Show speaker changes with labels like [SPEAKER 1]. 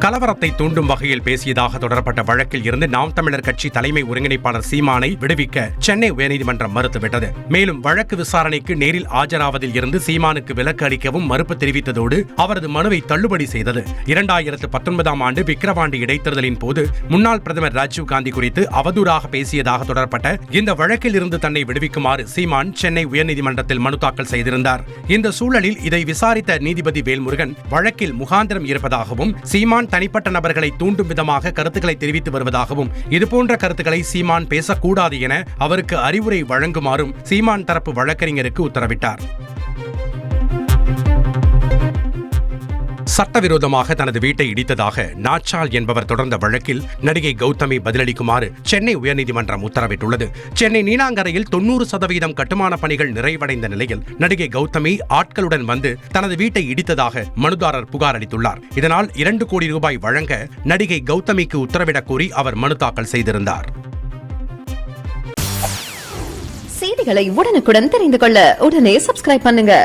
[SPEAKER 1] கலவரத்தை தூண்டும் வகையில் பேசியதாக தொடரப்பட்ட வழக்கில் இருந்து நாம் தமிழர் கட்சி தலைமை ஒருங்கிணைப்பாளர் சீமானை விடுவிக்க சென்னை உயர்நீதிமன்றம் மறுத்துவிட்டது. மேலும் வழக்கு விசாரணைக்கு நேரில் ஆஜராவதில் இருந்து சீமானுக்கு விலக்கு அளிக்கவும் மறுப்பு தெரிவித்ததோடு அவரது மனுவை தள்ளுபடி செய்தது. 2019 ஆண்டு விக்கிரவாண்டி இடைத்தேர்தலின் போது முன்னாள் பிரதமர் ராஜீவ் காந்தி குறித்து அவதூறாக பேசியதாக தொடரப்பட்ட இந்த வழக்கில் இருந்து தன்னை விடுவிக்குமாறு சீமான் சென்னை உயர்நீதிமன்றத்தில் மனு தாக்கல் செய்திருந்தார். இந்த சூழலில் இதை விசாரித்த நீதிபதி வேல்முருகன் வழக்கில் முகாந்திரம் இருப்பதாகவும் சீமான் தனிப்பட்ட நபர்களை தூண்டும் விதமாக கருத்துக்களை தெரிவித்து வருவதாகவும் இதுபோன்ற கருத்துக்களை சீமான் பேசக்கூடாது என அவருக்கு அறிவுரை வழங்குமாறும் சீமான் தரப்பு வழக்கறிஞருக்கு உத்தரவிட்டார். சட்டவிரோதமாக தனது வீட்டை இடித்ததாக நாச்சால் என்பவர் தொடர்ந்த வழக்கில் நடிகை கௌதமி பதிலளிக்குமாறு சென்னை உயர்நீதிமன்றம் உத்தரவிட்டுள்ளது. சென்னை நீலாங்கரையில் 90% கட்டுமான பணிகள் நிறைவடைந்த நிலையில் நடிகை கௌதமி ஆட்களுடன் வந்து தனது வீட்டை இடித்ததாக மனுதாரர் புகார் அளித்துள்ளார். இதனால் 2 கோடி ரூபாய் வழங்க நடிகை கௌதமிக்கு உத்தரவிடக் கோரி அவர் மனு தாக்கல் செய்திருந்தார்.
[SPEAKER 2] செய்திகளை உடனுக்குடன் தெரிந்து கொள்ள உடனே சப்ஸ்கிரைப் பண்ணுங்க.